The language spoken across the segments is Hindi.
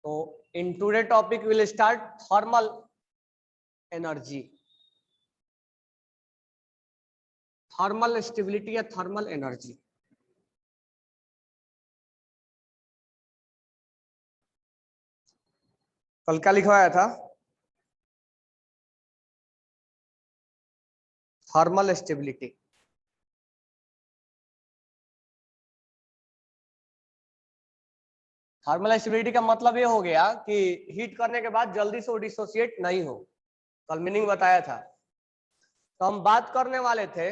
तो in today topic will start thermal energy, thermal stability या थर्मल एनर्जी। कल क्या लिखवाया था? Thermal stability. थर्मल स्टेबिलिटी का मतलब ये हो गया कि हीट करने के बाद जल्दी से वो डिसोसिएट नहीं हो। कल मीनिंग बताया था। तो हम बात करने वाले थे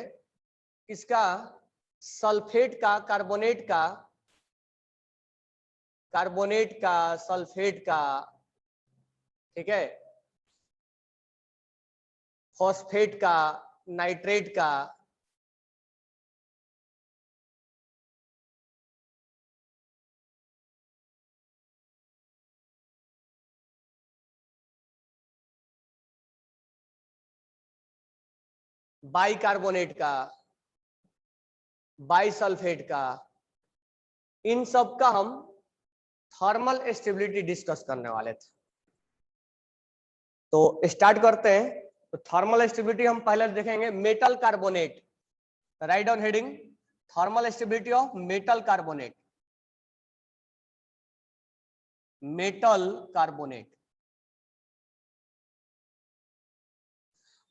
इसका सल्फेट का, कार्बोनेट का, सल्फेट का, ठीक है, फॉस्फेट का, नाइट्रेट का, बाइकार्बोनेट का, बाइसल्फेट का, इन सब का हम थर्मल स्टेबिलिटी डिस्कस करने वाले थे। तो स्टार्ट करते हैं। तो थर्मल स्टेबिलिटी हम पहले देखेंगे metal carbonate. Write down heading thermal stability of metal carbonate. Metal carbonate.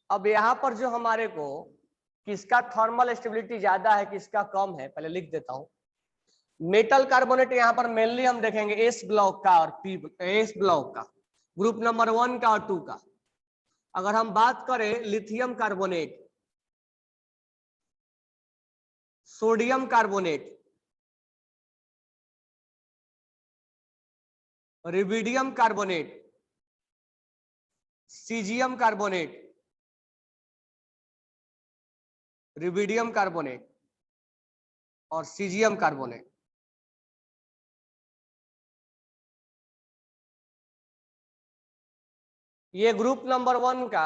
अब यहां पर जो हमारे को किसका थर्मल स्टेबिलिटी ज्यादा है किसका कम है पहले लिख देता हूं। मेटल कार्बोनेट यहां पर मेनली हम देखेंगे एस ब्लॉक का और पी एस ब्लॉक का, ग्रुप नंबर 1 का और 2 का। अगर हम बात करें lithium carbonate, sodium carbonate, rubidium carbonate, caesium carbonate, rubidium carbonate और सीजियम कार्बोनेट, ये ग्रुप नंबर 1 का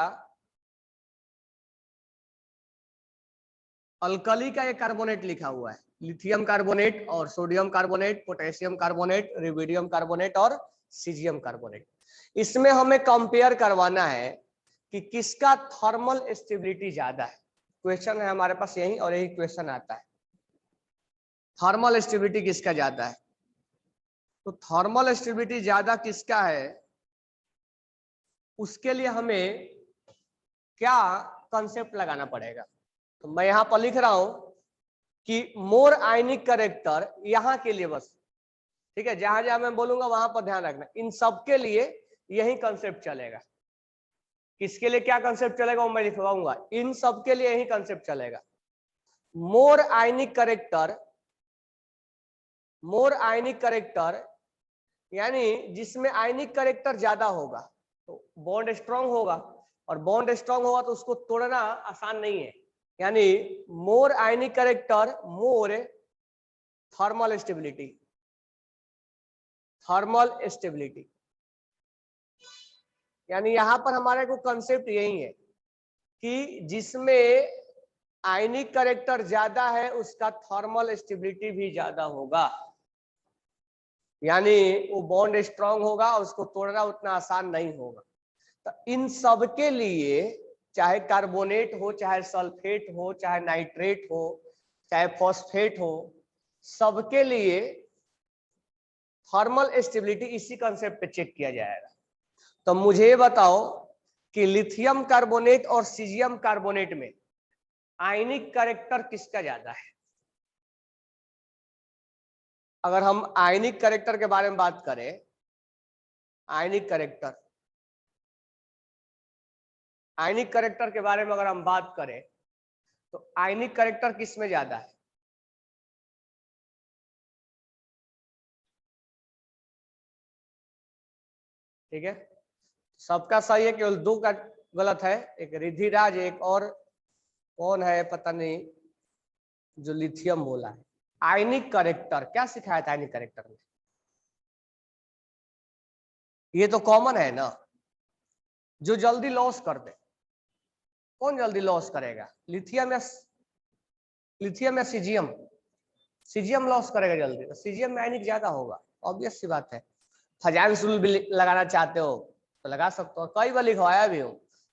अल्कली का एक कार्बोनेट लिखा हुआ है। लिथियम कार्बोनेट और sodium carbonate, potassium carbonate, rubidium carbonate और सीजियम कार्बोनेट। इसमें हमें कंपेयर करवाना है कि किसका थर्मल स्टेबिलिटी ज्यादा है। क्वेश्चन है हमारे पास यही और यही क्वेश्चन आता है, थर्मल स्टेबिलिटी किसका ज्यादा है। तो थर्मल स्टेबिलिटी ज्यादा किसका है उसके लिए हमें क्या कंसेप्ट लगाना पड़ेगा। तो मैं यहां पर लिख रहा हूं कि मोर आयनिक करेक्टर यहां के लिए बस, ठीक है, जहां जहां मैं बोलूंगा वहां पर ध्यान रखना। इन सब के लिए यही कंसेप्ट चलेगा। किसके लिए क्या कंसेप्ट चलेगा वो मैं लिखवाऊंगा। इन सब के लिए यही कंसेप्ट चलेगा। मोर आयनिक करेक्टर यानी जिसमें आयनिक करेक्टर ज्यादा होगा तो बॉन्ड स्ट्रांग होगा, और बॉन्ड स्ट्रांग होगा तो उसको तोड़ना आसान नहीं है। यानी मोर आयनिक करेक्टर मोर थर्मल स्टेबिलिटी। यानी यहां पर हमारे को कंसेप्ट यही है कि जिसमें आयनिक करेक्टर ज्यादा है उसका थर्मल स्टेबिलिटी भी ज्यादा होगा। यानी वो बॉन्ड स्ट्रांग होगा और उसको तोड़ना उतना आसान नहीं होगा। तो इन सब के लिए चाहे कार्बोनेट हो, चाहे सल्फेट हो, चाहे नाइट्रेट हो, चाहे फॉस्फेट हो, सबके लिए थर्मल स्टेबिलिटी इसी कंसेप्ट पे चेक किया जाएगा। तो मुझे बताओ कि लिथियम कार्बोनेट और सीजियम कार्बोनेट में आयनिक करेक्टर किसका ज्यादा है। अगर हम आयनिक करेक्टर के बारे में बात करें, आयनिक करेक्टर के बारे में अगर हम बात करें तो आयनिक करेक्टर किस में ज्यादा है। ठीक है, सबका सही है, केवल 2 का गलत है। एक रिधिराज, एक और कौन है पता नहीं जो लिथियम बोला है। आयनिक करेक्टर क्या सिखाया था आयनिक करेक्टर में? ये तो कॉमन है ना, जो जल्दी लॉस कर दे। कौन जल्दी लॉस करेगा? लिथियम या सीजियम? सीजियम लॉस करेगा जल्दी, तो सीजियम में आयनिक ज्यादा होगा, ऑब्वियस सी बात है। फजांस रूल भी लगाना चाहते हो तो लगा सकते हो, कई बार लिखवाया भी हो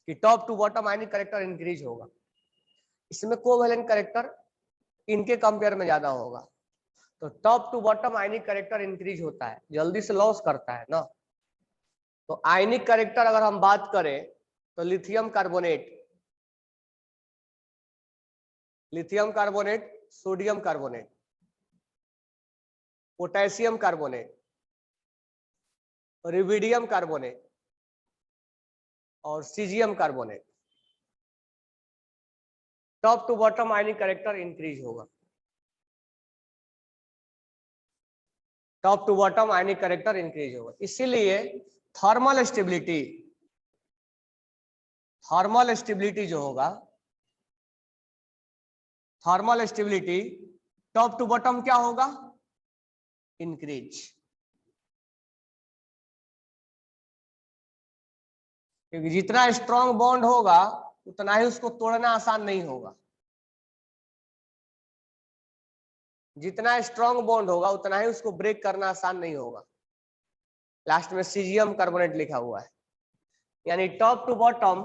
कि top to bottom ionic character increase होगा। इसमें कोवेलेंट करेक्टर इनके कंपेयर में ज्यादा होगा, तो top to bottom ionic character increase होता है, जल्दी से लॉस करता है ना। तो आयनिक करेक्टर अगर हम बात करें तो lithium carbonate, sodium carbonate, potassium carbonate, rubidium carbonate और caesium carbonate, top to bottom ionic character increase होगा। Top to bottom ionic character increase होगा। इसीलिए थर्मल स्टेबिलिटी जो होगा, thermal stability top to bottom क्या होगा, इंक्रीज। क्योंकि जितना स्ट्रॉन्ग बॉन्ड होगा उतना ही उसको तोड़ना आसान नहीं होगा, जितना स्ट्रॉन्ग बॉन्ड होगा उतना ही उसको ब्रेक करना आसान नहीं होगा। लास्ट में सीजियम कार्बोनेट लिखा हुआ है, यानी top to bottom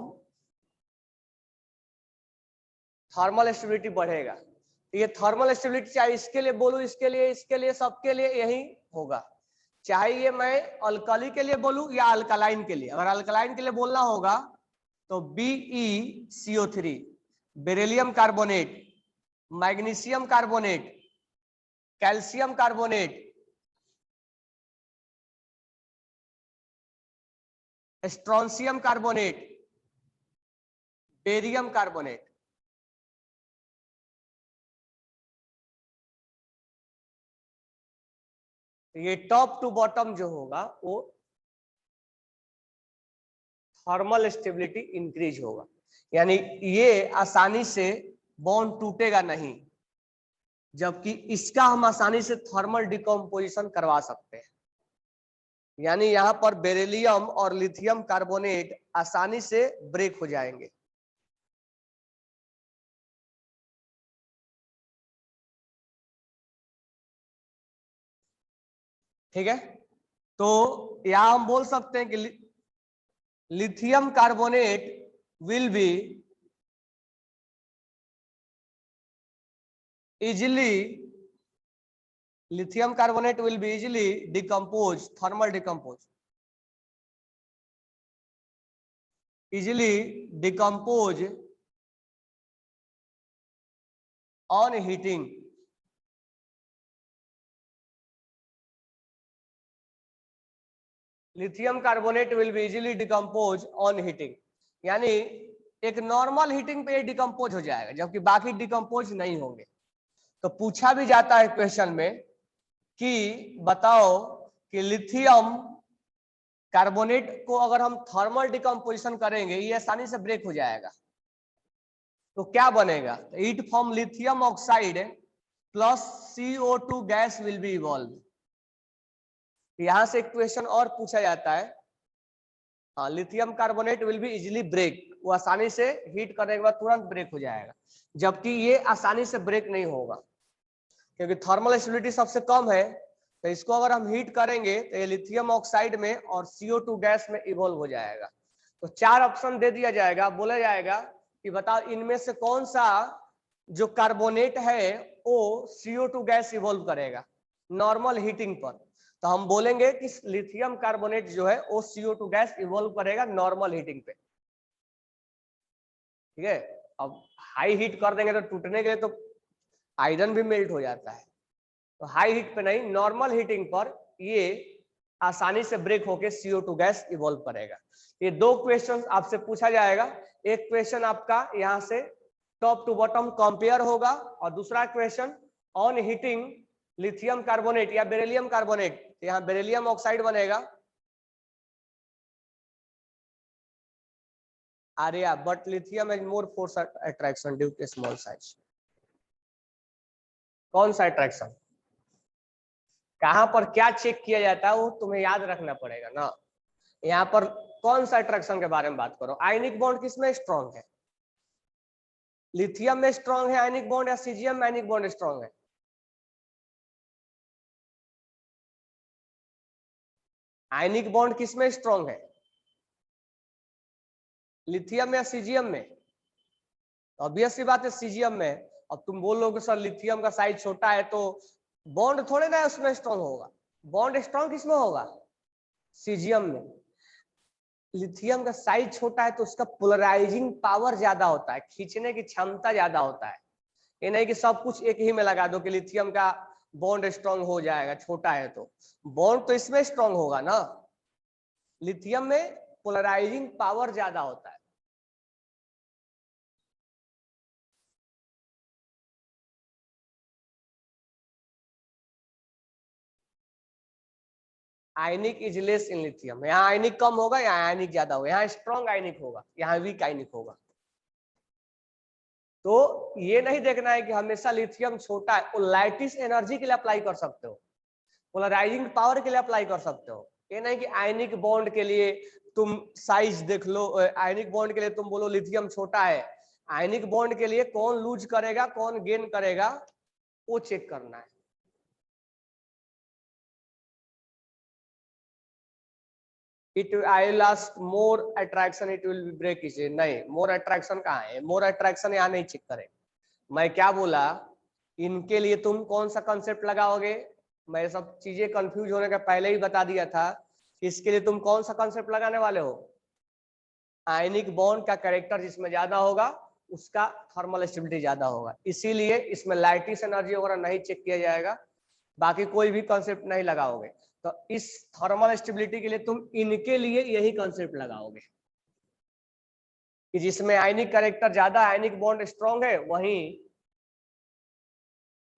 thermal stability बढ़ेगा। तो ये थर्मल स्टेबिलिटी चाहे इसके लिए बोलूं, इसके लिए, सबके लिए यही होगा। चाहे ये मैं अल्कली के लिए बोलूं या अल्कलाइन के लिए। अगर अल्कलाइन के लिए बोलना होगा तो BeCO3, beryllium carbonate, magnesium carbonate, calcium carbonate, strontium carbonate, barium carbonate. ये टॉप टू बॉटम जो होगा वो थर्मल स्टेबिलिटी इंक्रीज होगा, यानी ये आसानी से बॉन्ड टूटेगा नहीं, जबकि इसका हम आसानी से थर्मल डिकम्पोजिशन करवा सकते हैं। यानी यहां पर बेरिलियम और लिथियम कार्बोनेट आसानी से ब्रेक हो जाएंगे। ठीक है, तो यहां हम बोल सकते हैं कि lithium carbonate will B easily lithium carbonate will be easily decomposed, thermal decompose, easily decompose on heating. Lithium carbonate will be easily decompose on heating, यानी एक नॉर्मल हीटिंग पे डिकम्पोज हो जाएगा, जबकि बाकी डिकम्पोज नहीं होंगे। तो पूछा भी जाता है क्वेश्चन में कि बताओ कि लिथियम कार्बोनेट को अगर हम थर्मल डिकम्पोजिशन करेंगे ये आसानी से ब्रेक हो जाएगा, तो क्या बनेगा, heat from lithium oxide plus CO2 gas will be evolve. यहां से एक क्वेश्चन और पूछा जाता है, lithium carbonate will be easily break, वो आसानी से हीट करने के बाद तुरंत ब्रेक हो जाएगा, जबकि ये आसानी से ब्रेक नहीं होगा क्योंकि थर्मल स्टेबिलिटी सबसे कम है। तो इसको अगर हम हीट करेंगे तो ये लिथियम ऑक्साइड में और CO2 गैस में इवॉल्व हो जाएगा। तो 4 ऑप्शन दे दिया जाएगा, बोला जाएगा कि बताओ इनमें से कौन सा जो कार्बोनेट है वो CO2 गैस इवॉल्व करेगा नॉर्मल हीटिंग पर। तो हम बोलेंगे कि लिथियम कार्बोनेट जो है वो CO2 गैस इवॉल्व करेगा नॉर्मल हीटिंग पे। ठीक है, अब हाई हीट कर देंगे तो टूटने के लिए तो आयरन भी मेल्ट हो जाता है, तो हाई हीट पे नहीं, नॉर्मल हीटिंग पर ये आसानी से ब्रेक होके CO2 गैस इवॉल्व करेगा। ये 2 क्वेश्चन आपसे पूछा जाएगा, एक क्वेश्चन आपका यहाँ से टॉप टू बॉटम कंपेयर होगा और दूसरा question on heating lithium carbonate या बेरिलियम कार्बोनेट, यहाँ बेरिलियम ऑक्साइड बनेगा आर्या, but lithium is more force attraction due to small size. कौन सा अट्रैक्शन, कहां पर क्या चेक किया जाता है वो तुम्हें याद रखना पड़ेगा ना। यहाँ पर कौन सा अट्रैक्शन के बारे में बात करो, आयनिक बॉन्ड किसमें स्ट्रॉन्ग है, लिथियम में स्ट्रॉन्ग है आयनिक बॉन्ड या सीजियम में आयनिक बॉन्ड स्ट्रॉन्ग है। आयनिक बॉन्ड किसमें स्ट्रॉन्ग है, लिथियम या सीजियम में? ऑब्वियस सी बात है सीजियम में। अब तुम बोलोगे सर लिथियम का साइज छोटा है तो बॉन्ड थोड़े ना उसमें स्ट्रॉन्ग होगा, बॉन्ड स्ट्रॉन्ग किसमें होगा, सीजियम में। लिथियम का साइज छोटा है तो उसका पोलराइजिंग पावर ज्यादा होता है, खींचने की क्षमता ज्यादा होता है। ये नहीं कि सब कुछ एक ही में लगा दो कि लिथियम का बॉन्ड स्ट्रॉन्ग हो जाएगा, छोटा है तो बॉन्ड तो इसमें स्ट्रॉन्ग होगा ना। लिथियम में पोलराइजिंग पावर ज्यादा होता है। आयनिक इज लेस इन लिथियम, यहाँ आयनिक कम होगा, यहाँ आयनिक ज्यादा होगा, यहाँ स्ट्रॉन्ग आयनिक होगा, यहाँ वीक आयनिक होगा। तो ये नहीं देखना है कि हमेशा लिथियम छोटा है, वो लैटिस एनर्जी के लिए अप्लाई कर सकते हो, पोलराइजिंग पावर के लिए अप्लाई कर सकते हो। ये नहीं कि आयनिक बॉन्ड के लिए तुम साइज देख लो, आयनिक बॉन्ड के लिए तुम बोलो लिथियम छोटा है, आयनिक बॉन्ड के लिए कौन लूज करेगा कौन गेन करेगा वो चेक करना है। It I last more attraction it will be break, इसे नहीं, मोर अट्रैक्शन कहाँ है, मोर अट्रैक्शन यहाँ नहीं चेक करे। मैं क्या बोला, इनके लिए तुम कौन सा कंसेप्ट लगाओगे, मैं सब चीजें कंफ्यूज होने का पहले ही बता दिया था। इसके लिए तुम कौन सा कंसेप्ट लगाने वाले हो, आयनिक बॉन्ड का कैरेक्टर जिसमें ज्यादा होगा उसका थर्मल स्टेबिलिटी ज्यादा होगा, इसीलिए इसमें लैटिस एनर्जी वगैरह नहीं चेक किया जाएगा, बाकी कोई भी कंसेप्ट नहीं लगाओगे। तो इस थर्मल स्टेबिलिटी के लिए तुम इनके लिए यही कंसेप्ट लगाओगे कि जिसमें आयनिक कैरेक्टर ज्यादा, आयनिक बॉन्ड स्ट्रॉन्ग है, वहीं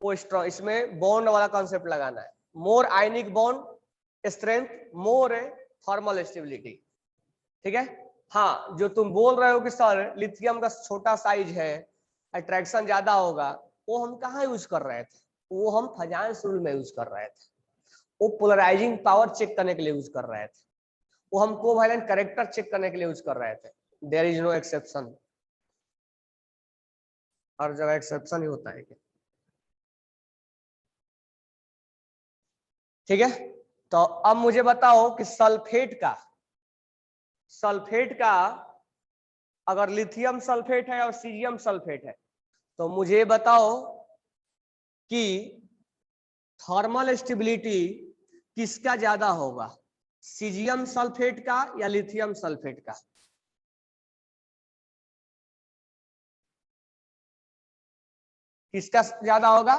वो स्ट्रॉन्ग, इसमें बॉन्ड वाला कंसेप्ट लगाना है। मोर आयनिक बॉन्ड स्ट्रेंथ, मोर थर्मल स्टेबिलिटी, ठीक है। हाँ, जो तुम बोल रहे हो कि सर लिथियम का छोटा साइज है, अट्रैक्शन ज्यादा होगा, वो हम कहाँ यूज कर रहे थे, वो हम फजांस रूल में यूज कर रहे थे, वो पोलराइजिंग पावर चेक करने के लिए यूज कर रहे थे, वो हम कोवैलेंट कैरेक्टर चेक करने के लिए यूज कर रहे थे। देयर इज नो एक्सेप्शन, हर जगह एक्सेप्शन ही होता है क्या, ठीक है। तो अब मुझे बताओ कि सल्फेट का अगर लिथियम सल्फेट है और सीजियम सल्फेट है तो मुझे बताओ कि थर्मल स्टेबिलिटी किसका ज्यादा होगा, सीजियम सल्फेट का या लिथियम सल्फेट का? किसका ज्यादा होगा,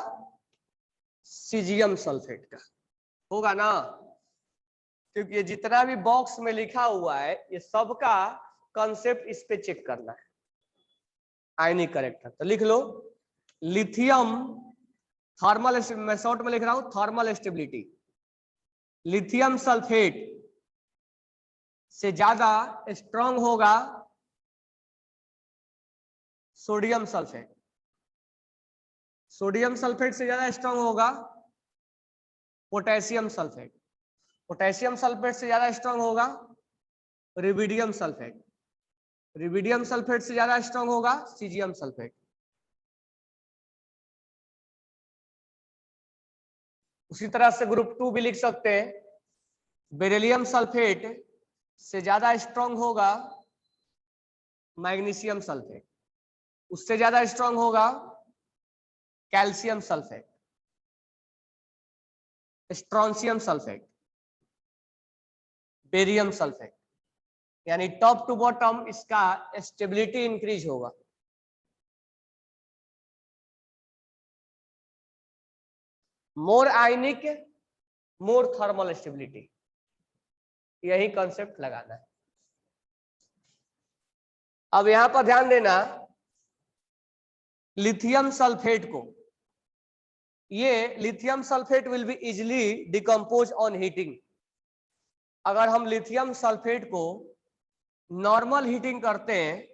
सीजियम सल्फेट का होगा ना, क्योंकि ये जितना भी बॉक्स में लिखा हुआ है ये सबका कंसेप्ट इस पे चेक करना है, आयनिक कैरेक्टर। तो लिख लो लिथियम थर्मल, मैं शॉर्ट में लिख रहा हूं थर्मल स्टेबिलिटी, लिथियम सल्फेट से ज्यादा स्ट्रॉन्ग होगा सोडियम सल्फेट, सोडियम सल्फेट से ज्यादा स्ट्रॉन्ग होगा पोटेशियम सल्फेट, पोटेशियम सल्फेट से ज्यादा स्ट्रॉन्ग होगा रिबिडियम सल्फेट, रिबिडियम सल्फेट से ज्यादा स्ट्रॉन्ग होगा सीजियम सल्फेट। उसी तरह से ग्रुप 2 भी लिख सकते हैं, बेरिलियम सल्फेट से ज्यादा स्ट्रॉन्ग होगा मैग्नीशियम सल्फेट, उससे ज्यादा स्ट्रॉन्ग होगा calcium sulphate, strontium sulphate, barium sulphate, यानी टॉप टू बॉटम इसका स्टेबिलिटी इंक्रीज होगा। मोर आयनिक मोर थर्मल स्टेबिलिटी, यही कॉन्सेप्ट लगाना है। अब यहां पर ध्यान देना, लिथियम सल्फेट को, ये lithium sulphate will be easily decompose on heating. अगर हम लिथियम सल्फेट को नॉर्मल हीटिंग करते हैं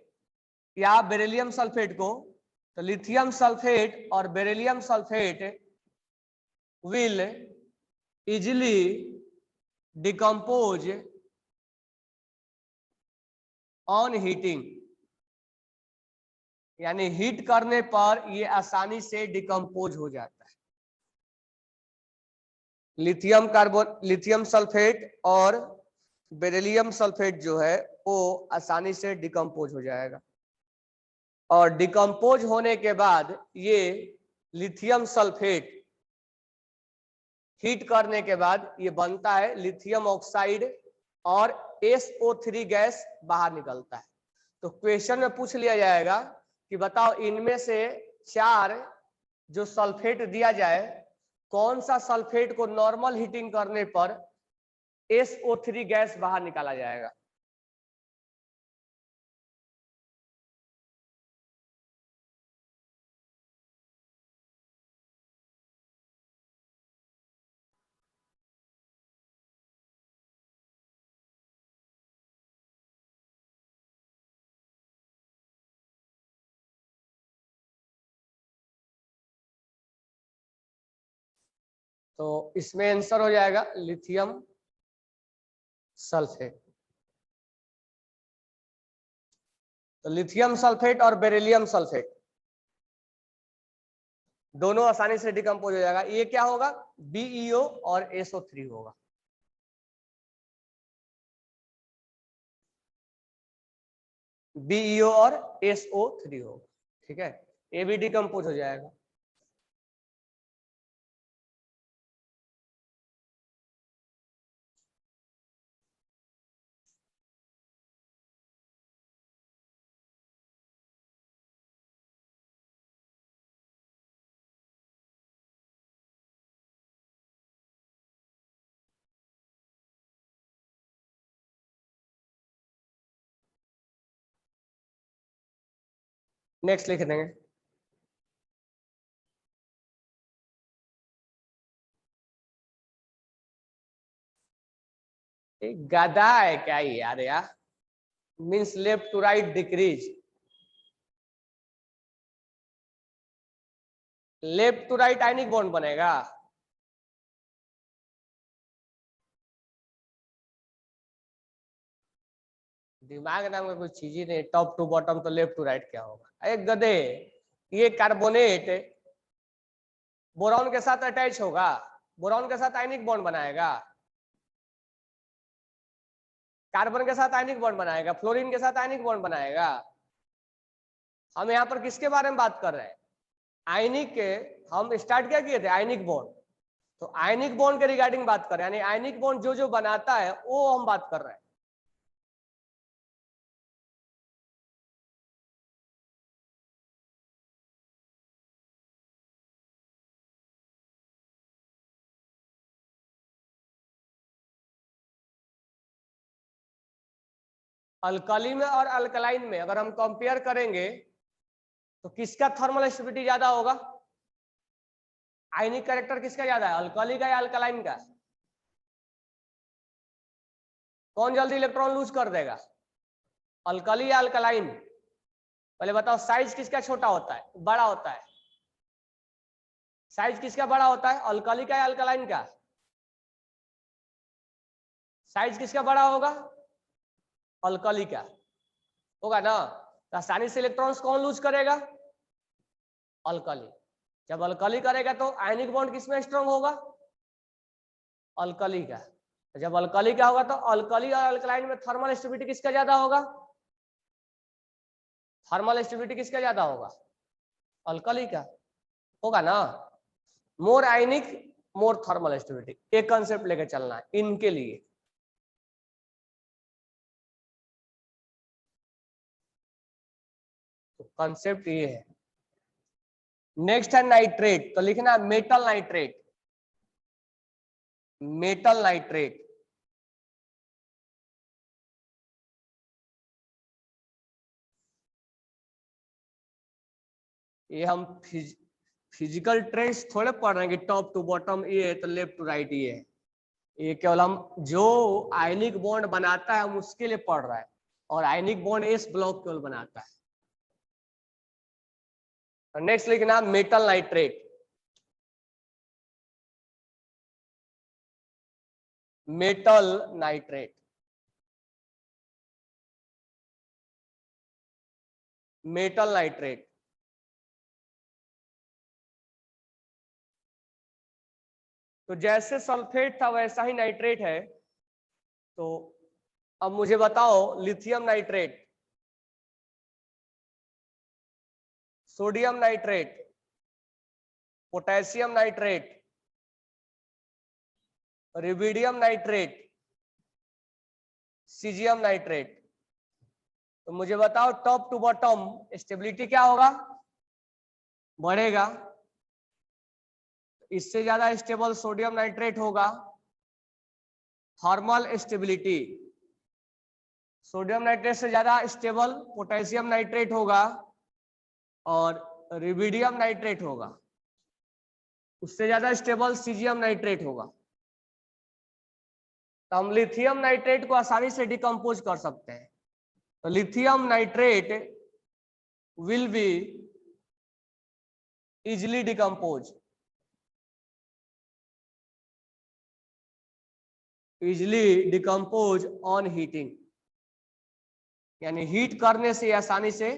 या बेरिलियम सल्फेट को, तो लिथियम सल्फेट और beryllium sulphate will easily decompose on heating, यानी हीट करने पर ये आसानी से डिकम्पोज हो जाता है। लिथियम सल्फेट और बेरिलियम सल्फेट जो है वो आसानी से डिकम्पोज हो जाएगा, और डिकम्पोज होने के बाद ये लिथियम सल्फेट हीट करने के बाद ये बनता है लिथियम ऑक्साइड और SO3 गैस बाहर निकलता है। तो क्वेश्चन में पूछ लिया जाएगा कि बताओ इनमें से 4 जो सल्फेट दिया जाए, कौन सा सल्फेट को नॉर्मल हीटिंग करने पर SO3 गैस बाहर निकाला जाएगा। तो इसमें आंसर हो जाएगा लिथियम सल्फेट। तो लिथियम सल्फेट और बेरिलियम सल्फेट दोनों आसानी से डिकम्पोज हो जाएगा। ये क्या होगा, BeO और SO3 होगा। BeO और SO3 होगा, ठीक है, ये भी डिकम्पोज हो जाएगा। नेक्स्ट लिख देंगे। गधा है क्या यार, यार means left to right decrease, left to right ionic bond बनेगा। दिमाग नाम का कोई चीज ही नहीं, टॉप टू बॉटम तो लेफ्ट टू राइट क्या होगा, एक गधे। ये कार्बोनेट बोरॉन के साथ अटैच होगा, बोरॉन के साथ आयनिक बॉन्ड बनाएगा, कार्बन के साथ आयनिक बॉन्ड बनाएगा, फ्लोरीन के साथ आयनिक बॉन्ड बनाएगा। हम यहाँ पर किसके बारे में बात कर रहे हैं, आयनिक के। हम स्टार्ट क्या किए थे, आयनिक बॉन्ड। तो आयनिक बॉन्ड के रिगार्डिंग बात कर रहे हैं, यानी आयनिक बॉन्ड जो जो बनाता है वो हम बात कर रहे हैं। अल्कली में और अल्कलाइन में अगर हम कंपेयर करेंगे तो किसका थर्मल स्टेबिलिटी ज्यादा होगा, आयनिक कैरेक्टर किसका ज्यादा है, अल्कली का या अल्कलाइन का। कौन जल्दी इलेक्ट्रॉन लूज कर देगा, अल्कली या अल्कलाइन। पहले बताओ साइज किसका छोटा होता है, बड़ा होता है, साइज किसका बड़ा होता है, अल्कली का या अल्कलाइन का। साइज किसका बड़ा होगा, अल्कली का होगा ना। तो आसानी से इलेक्ट्रॉन्स कौन लूज करेगा, अल्कली। जब अल्कली करेगा तो आयनिक बॉन्ड किसमें स्ट्रांग होगा, अल्कली का। जब अल्कली का होगा तो अल्कली और अल्कलाइन में थर्मल स्टेबिलिटी किसका ज्यादा होगा, थर्मल स्टेबिलिटी किसका ज्यादा होगा, अल्कली का होगा ना। मोर आयनिक मोर थर्मल स्टेबिलिटी, एक कंसेप्ट लेके चलना है इनके लिए। तो कंसेप्ट ये है। नेक्स्ट है नाइट्रेट, तो लिखना मेटल नाइट्रेट, मेटल नाइट्रेट। ये हम फिजिकल ट्रेंड्स थोड़े पढ़ रहे हैं कि टॉप टू बॉटम ये है तो लेफ्ट टू राइट ये है। ये केवल हम जो आयनिक बॉन्ड बनाता है हम उसके लिए पढ़ रहा है, और आयनिक बॉन्ड एस ब्लॉक केवल बनाता है। नेक्स्ट लिखना metal nitrate, metal nitrate, metal nitrate. तो जैसे सल्फेट था वैसा ही नाइट्रेट है। तो अब मुझे बताओ, lithium nitrate, sodium nitrate, potassium nitrate, rubidium nitrate, caesium nitrate, तो मुझे बताओ टॉप टू बॉटम स्टेबिलिटी क्या होगा? बढ़ेगा। इससे ज्यादा स्टेबल सोडियम नाइट्रेट होगा। थर्मल स्टेबिलिटी, सोडियम नाइट्रेट से ज्यादा स्टेबल पोटेशियम नाइट्रेट होगा और रुबिडियम नाइट्रेट होगा। उससे ज्यादा स्टेबल सीजियम नाइट्रेट होगा। तो हम लिथियम नाइट्रेट को आसानी से डिकम्पोज कर सकते हैं। तो lithium nitrate will be easily decompose, easily decompose on heating, यानी हीट करने से आसानी से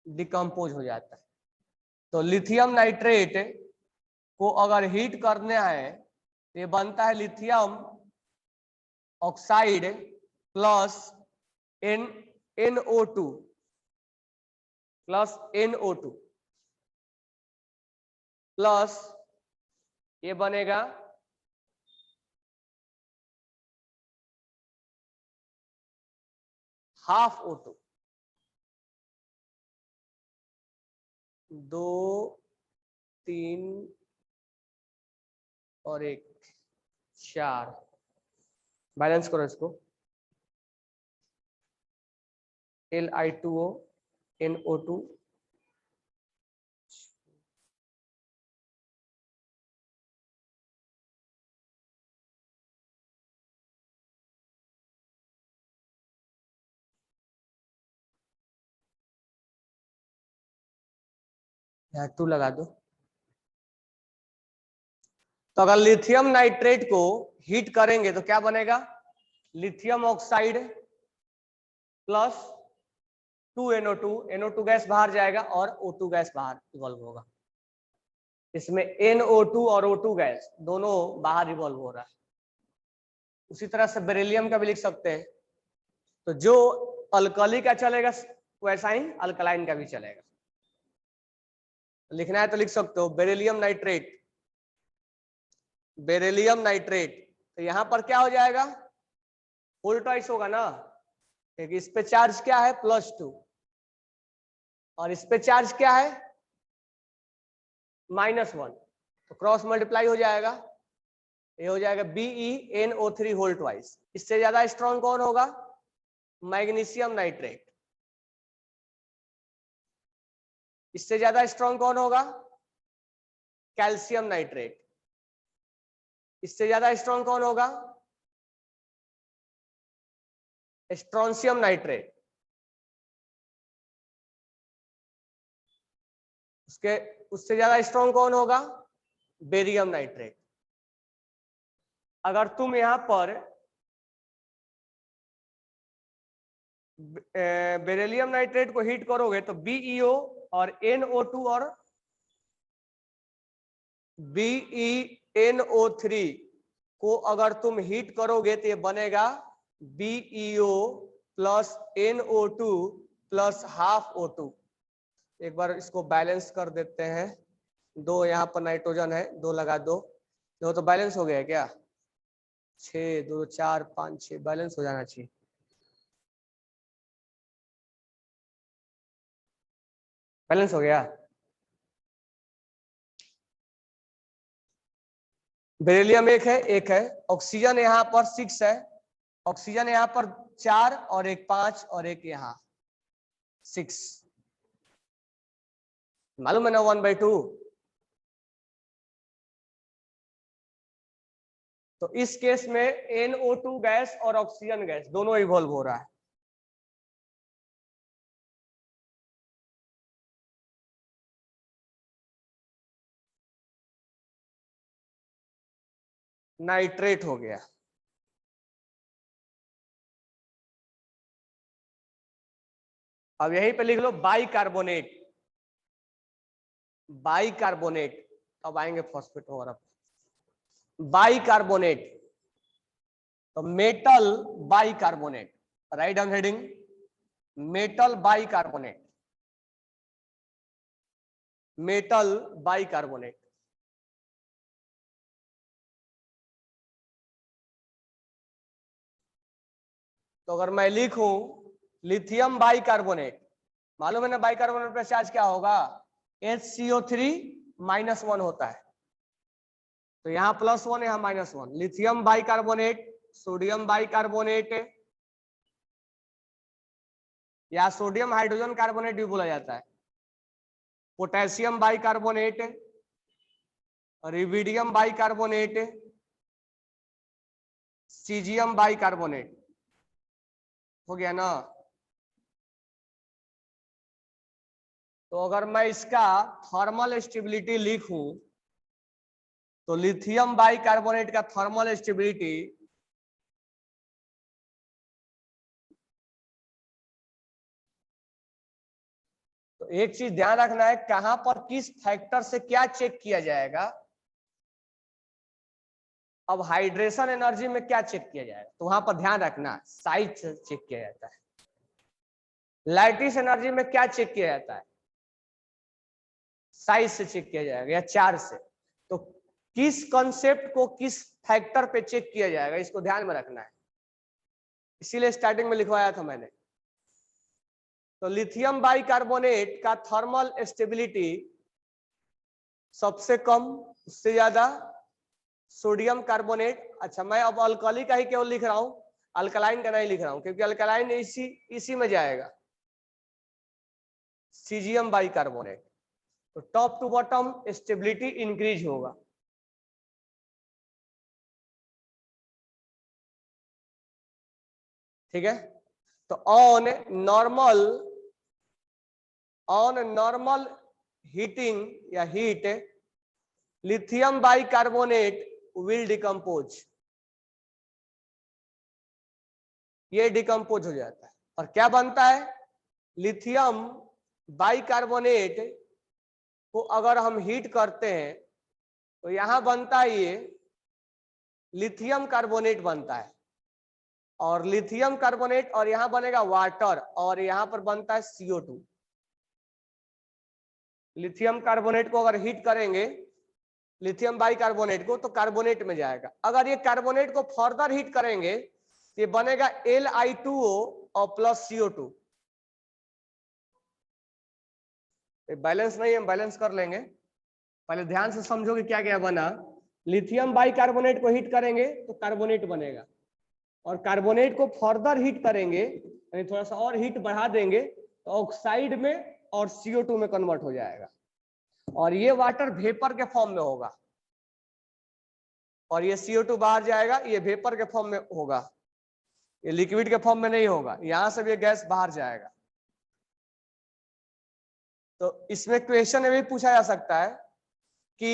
डिकम्पोज हो जाता है। तो लिथियम नाइट्रेट को अगर हीट करना है तो ये बनता है lithium oxide plus NO2 plus NO2 plus ये बनेगा हाफ O2, 2 3 और 1 4, बैलेंस करो इसको। Li2O NO2 यहाँ 2 लगा दो। तो अगर लिथियम नाइट्रेट को हीट करेंगे तो क्या बनेगा? Lithium oxide plus 2NO2, NO2 gas बाहर जाएगा और O2 गैस बाहर इवॉल्व होगा। इसमें NO2 और O2 गैस दोनों बाहर इवॉल्व हो रहा है। उसी तरह से बेरिलियम का भी लिख सकते हैं। तो जो अल्कली का चलेगा वैसा ही अल्कलाइन का भी चलेगा। लिखना है तो लिख सकते हो बेरिलियम नाइट्रेट, बेरिलियम नाइट्रेट। तो यहां पर क्या हो जाएगा? होल ट्वाइस होगा ना, क्योंकि इस पे चार्ज क्या है? +2 और इस पे चार्ज क्या है? -1, तो क्रॉस मल्टीप्लाई हो जाएगा। ये हो जाएगा BeNO3 होल ट्वाइस। इससे ज्यादा स्ट्रॉन्ग कौन होगा? Magnesium nitrate. इससे ज्यादा स्ट्रॉन्ग कौन होगा? Calcium nitrate. इससे ज्यादा स्ट्रॉन्ग कौन होगा? Strontium nitrate. उसके उससे ज्यादा स्ट्रॉन्ग कौन होगा? Barium nitrate. अगर तुम यहां पर बेरिलियम नाइट्रेट को हीट करोगे तो BeO और NO2 और BeNO3 को अगर तुम हीट करोगे तो ये बनेगा BeO plus NO2 plus half O2। एक बार इसको बैलेंस कर देते हैं। 2 यहाँ पर नाइट्रोजन है, 2 लगा दो। तो बैलेंस हो गया क्या? 6 2 4 5 6 बैलेंस हो जाना चाहिए। बैलेंस हो गया। बेरिलियम 1 है, ऑक्सीजन यहाँ पर 6 है, ऑक्सीजन यहाँ पर 4 और 1 5 और 1 यहाँ 6, मालूम है ना 1/2। तो इस केस में NO2 गैस और ऑक्सीजन गैस दोनों इवॉल्व हो रहा है। नाइट्रेट हो गया। अब यहीं पे लिख लो बाइकार्बोनेट, बाइकार्बोनेट। अब आएंगे फॉस्फेट वगैरह। बाइकार्बोनेट, तो metal bicarbonate, write down heading metal bicarbonate, metal bicarbonate. तो अगर मैं लिखूं लिथियम बाइकार्बोनेट, मालूम है ना बाइकार्बोनेट पर चार्ज क्या होगा, HCO3-1 होता है, तो यहाँ +1 यहाँ -1। लिथियम बाइकार्बोनेट, सोडियम बाइकार्बोनेट या सोडियम हाइड्रोजन कार्बोनेट भी बोला जाता है, potassium bicarbonate, rubidium bicarbonate, caesium bicarbonate, हो गया ना। तो अगर मैं इसका थर्मल स्टेबिलिटी लिखूं तो लिथियम बाइकार्बोनेट का थर्मल स्टेबिलिटी तो एक चीज ध्यान रखना है, कहां पर किस फैक्टर से क्या चेक किया जाएगा। अब हाइड्रेशन एनर्जी में क्या चेक किया जाएगा, तो वहां पर ध्यान रखना साइज से चेक किया जाता है। लैटिस एनर्जी में क्या चेक किया जाता है, साइज से चेक किया जाएगा या चार्ज से। तो किस कॉन्सेप्ट को किस फैक्टर पे चेक किया जाएगा, इसको ध्यान में रखना है, इसीलिए स्टार्टिंग में लिखवाया था मैंने। तो लिथियम बाइकार्बोनेट का थर्मल स्टेबिलिटी सबसे कम, उससे ज्यादा सोडियम कार्बोनेट। अच्छा मैं अब अल्कली का ही केवल लिख रहा हूं, अल्कलाइन का नहीं लिख रहा हूं, क्योंकि अल्कलाइन इसी में जाएगा, सीजियम बाइकार्बोनेट। तो top to bottom stability increase होगा। ठीक है, तो ऑन नॉर्मल हीटिंग या heat lithium bicarbonate will decompose, ये डिकम्पोज हो जाता है और क्या बनता है, लिथियम बाइकार्बोनेट को अगर हम हीट करते हैं तो यहां बनता है ये लिथियम कार्बोनेट बनता है, और लिथियम कार्बोनेट और यहां बनेगा वाटर, और यहां पर बनता है CO2। लिथियम कार्बोनेट को अगर हीट करेंगे, लिथियम बाइकार्बोनेट को, तो कार्बोनेट में जाएगा। अगर ये कार्बोनेट को फर्दर हीट करेंगे तो ये बनेगा Li2O और प्लस CO2। बैलेंस नहीं, हम बैलेंस कर लेंगे, पहले ध्यान से समझो कि क्या क्या बना। लिथियम बाइकार्बोनेट को हीट करेंगे तो कार्बोनेट बनेगा, और कार्बोनेट को फर्दर हीट करेंगे यानी थोड़ा सा और हीट बढ़ा देंगे तो ऑक्साइड में और CO2 में कन्वर्ट हो जाएगा, और ये वाटर वेपर के फॉर्म में होगा, और ये CO2 बाहर जाएगा, ये वेपर के फॉर्म में होगा, ये लिक्विड के फॉर्म में नहीं होगा, यहां से भी गैस बाहर जाएगा। तो इसमें क्वेश्चन ये भी पूछा जा सकता है कि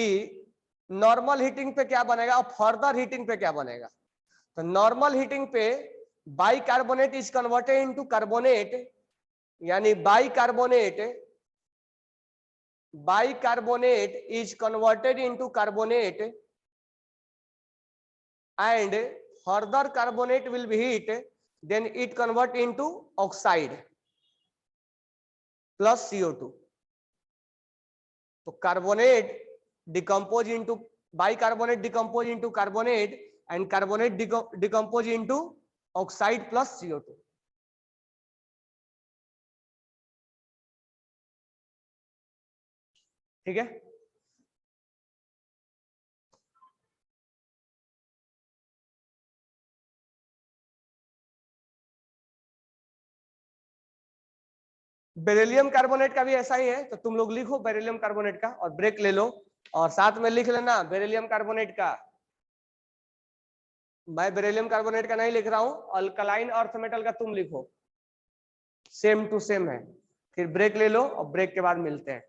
नॉर्मल हीटिंग पे क्या बनेगा और फर्दर हीटिंग पे क्या बनेगा। तो नॉर्मल हीटिंग पे bicarbonate is converted into carbonate, यानी bicarbonate is converted into carbonate, and further carbonate will be heat, then it convert into oxide plus CO2. तो carbonate decompose into bicarbonate, decompose into carbonate, and carbonate decompose into oxide plus CO2। ठीक है, बेरिलियम कार्बोनेट का भी ऐसा ही है। तो तुम लोग लिखो बेरिलियम कार्बोनेट का और ब्रेक ले लो, और साथ में लिख लेना बेरिलियम कार्बोनेट का। मैं बेरिलियम कार्बोनेट का नहीं लिख रहा हूं, अल्कलाइन अर्थ मेटल का तुम लिखो, सेम टू सेम है। फिर ब्रेक ले लो और ब्रेक के बाद मिलते हैं।